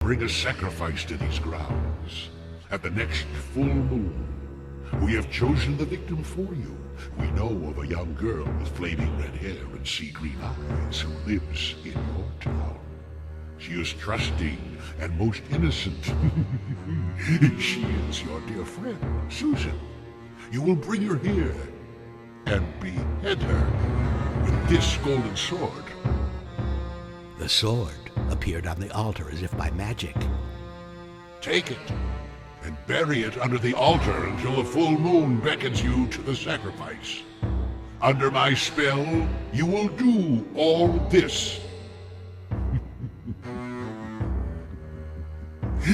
bring a sacrifice to these grounds. At the next full moon, we have chosen the victim for you. We know of a young girl with flaming red hair and sea-green eyes who lives in your town. She is trusting and most innocent. She is your dear friend, Susan. You will bring her here and behead her with this golden sword. The sword appeared on the altar as if by magic. Take it and bury it under the altar until the full moon beckons you to the sacrifice. Under my spell, you will do all this.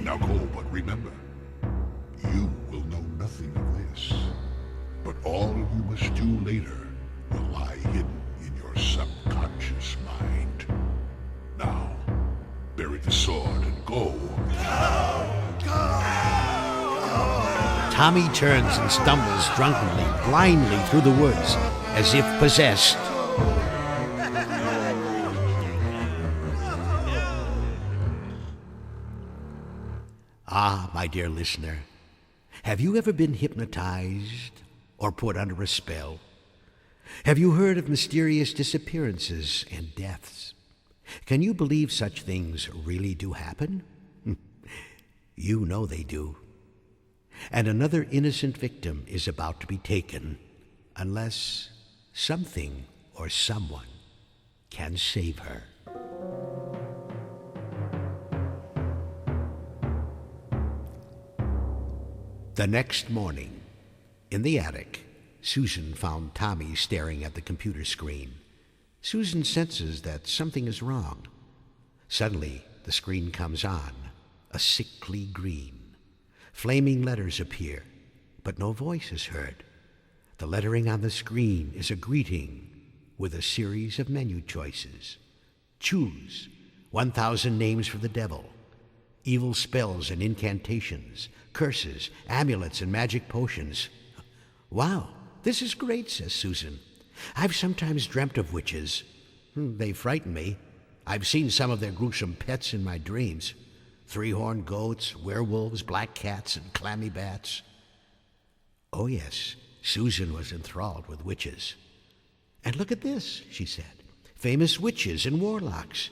Now go, but remember, you will know nothing of this. But all you must do later will lie hidden in your subconscious mind. Now, bury the sword and go. Tommy turns and stumbles drunkenly, blindly through the woods, as if possessed. Ah, my dear listener, have you ever been hypnotized or put under a spell? Have you heard of mysterious disappearances and deaths? Can you believe such things really do happen? You know they do. And another innocent victim is about to be taken, unless something or someone can save her. The next morning, in the attic, Susan found Tommy staring at the computer screen. Susan senses that something is wrong. Suddenly, the screen comes on, a sickly green. Flaming letters appear, but no voice is heard. The lettering on the screen is a greeting with a series of menu choices. Choose 1,000 names for the devil, evil spells and incantations, curses, amulets, and magic potions. Wow, this is great, says Susan. I've sometimes dreamt of witches. They frighten me. I've seen some of their gruesome pets in my dreams. Three-horned goats, werewolves, black cats, and clammy bats. Oh yes, Susan was enthralled with witches. And look at this, she said. Famous witches and warlocks.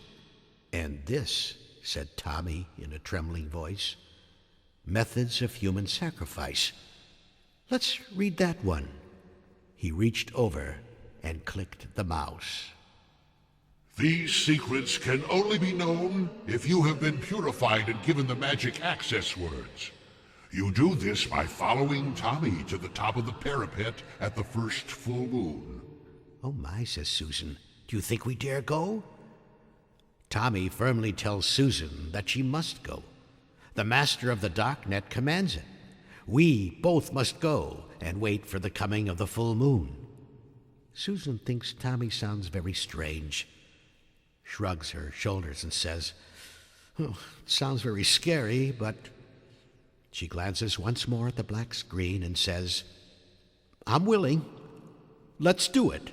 And this, said Tommy in a trembling voice, methods of human sacrifice. Let's read that one. He reached over and clicked the mouse. These secrets can only be known if you have been purified and given the magic access words. You do this by following Tommy to the top of the parapet at the first full moon. Oh my, says Susan. Do you think we dare go? Tommy firmly tells Susan that she must go. The master of the Darknet commands it. We both must go and wait for the coming of the full moon. Susan thinks Tommy sounds very strange, shrugs her shoulders and says, "Oh, it sounds very scary, but..." She glances once more at the black screen and says, "I'm willing. Let's do it."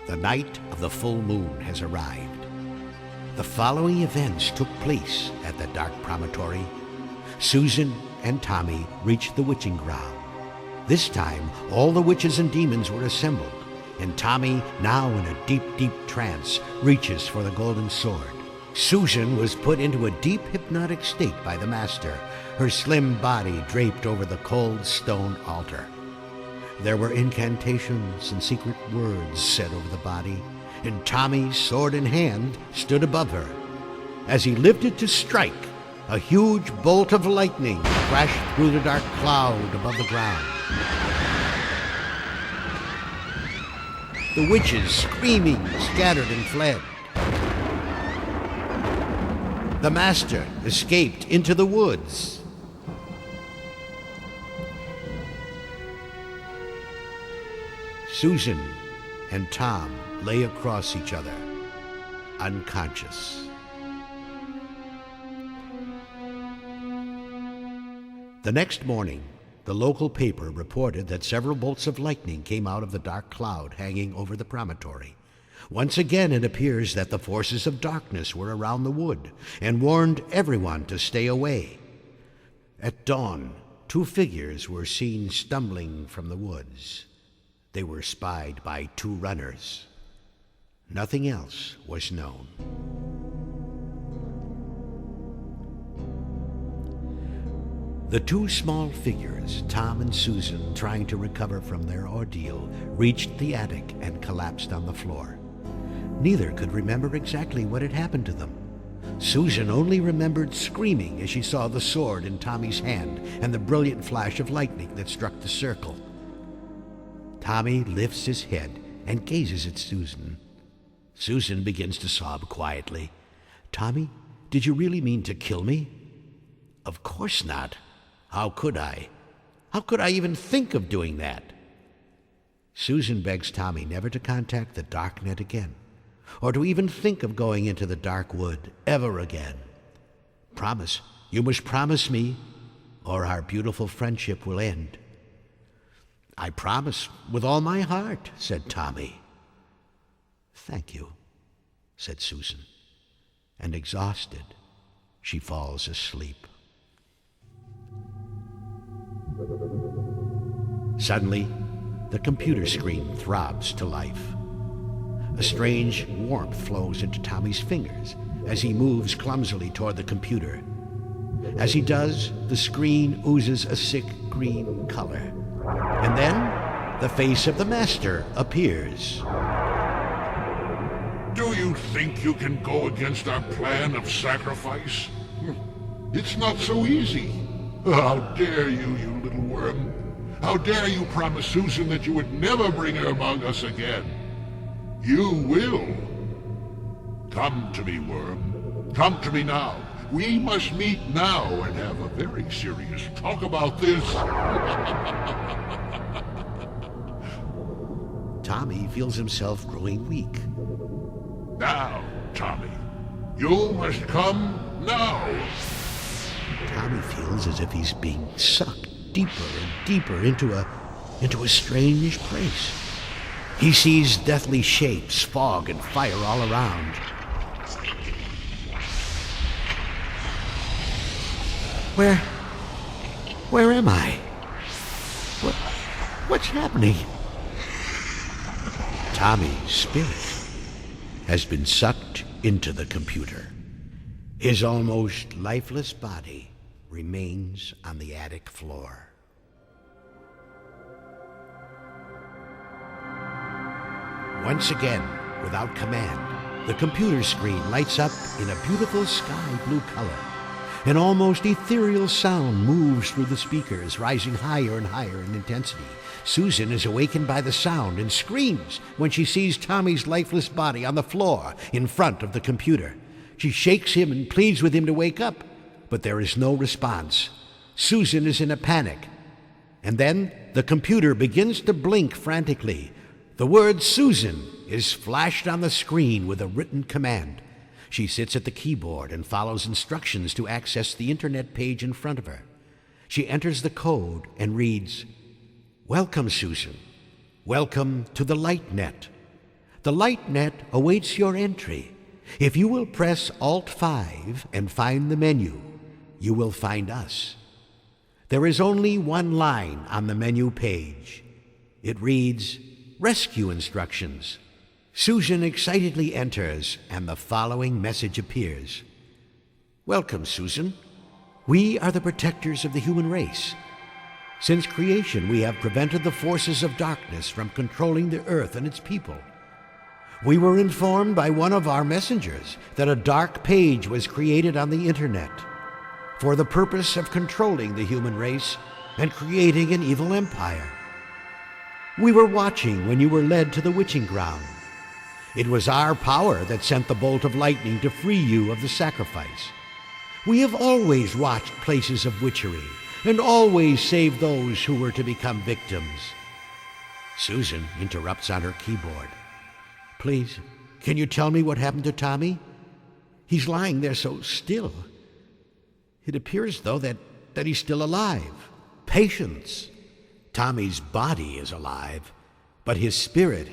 The night of the full moon has arrived. The following events took place at the Dark Promontory. Susan and Tommy reached the witching ground. This time, all the witches and demons were assembled, and Tommy, now in a deep, deep trance, reaches for the golden sword. Susan was put into a deep hypnotic state by the master, her slim body draped over the cold stone altar. There were incantations and secret words said over the body, and Tommy, sword in hand, stood above her. As he lifted to strike, a huge bolt of lightning crashed through the dark cloud above the ground. The witches, screaming, scattered and fled. The master escaped into the woods. Susan and Tom lay across each other, unconscious. The next morning, the local paper reported that several bolts of lightning came out of the dark cloud hanging over the promontory. Once again it appears that the forces of darkness were around the wood and warned everyone to stay away. At dawn, 2 figures were seen stumbling from the woods. They were spied by 2 runners. Nothing else was known. The 2 small figures, Tom and Susan, trying to recover from their ordeal, reached the attic and collapsed on the floor. Neither could remember exactly what had happened to them. Susan only remembered screaming as she saw the sword in Tommy's hand and the brilliant flash of lightning that struck the circle. Tommy lifts his head and gazes at Susan. Susan begins to sob quietly. "Tommy, did you really mean to kill me?" "Of course not. How could I? How could I even think of doing that?" Susan begs Tommy never to contact the Darknet again, or to even think of going into the dark wood ever again. "Promise, you must promise me, or our beautiful friendship will end." "I promise with all my heart," said Tommy. "Thank you," said Susan, and exhausted, she falls asleep. Suddenly, the computer screen throbs to life. A strange warmth flows into Tommy's fingers as he moves clumsily toward the computer. As he does, the screen oozes a sick green color. And then, the face of the master appears. Do you think you can go against our plan of sacrifice? It's not so easy. How dare you, you little worm? How dare you promise Susan that you would never bring her among us again? You will. Come to me, worm. Come to me now. We must meet now and have a very serious talk about this. Tommy feels himself growing weak. Now, Tommy, you must come now. Tommy feels as if he's being sucked deeper and deeper into a strange place. He sees deathly shapes, fog, and fire all around. Where am I? What's happening? Tommy's spirit has been sucked into the computer. His almost lifeless body remains on the attic floor. Once again, without command, the computer screen lights up in a beautiful sky blue color. An almost ethereal sound moves through the speakers, rising higher and higher in intensity. Susan is awakened by the sound and screams when she sees Tommy's lifeless body on the floor in front of the computer. She shakes him and pleads with him to wake up, but there is no response. Susan is in a panic. And then the computer begins to blink frantically. The word Susan is flashed on the screen with a written command. She sits at the keyboard and follows instructions to access the internet page in front of her. She enters the code and reads, "Welcome, Susan. Welcome to the LightNet. The LightNet awaits your entry. If you will press Alt-5 and find the menu, you will find us." There is only one line on the menu page. It reads, "Rescue instructions." Susan excitedly enters, and the following message appears. "Welcome, Susan. We are the protectors of the human race. Since creation, we have prevented the forces of darkness from controlling the earth and its people. We were informed by one of our messengers that a dark page was created on the internet for the purpose of controlling the human race and creating an evil empire. We were watching when you were led to the witching ground. It was our power that sent the bolt of lightning to free you of the sacrifice. We have always watched places of witchery and always saved those who were to become victims." Susan interrupts on her keyboard. "Please, can you tell me what happened to Tommy? He's lying there so still. It appears, though, that he's still alive. Patience! Tommy's body is alive, but his spirit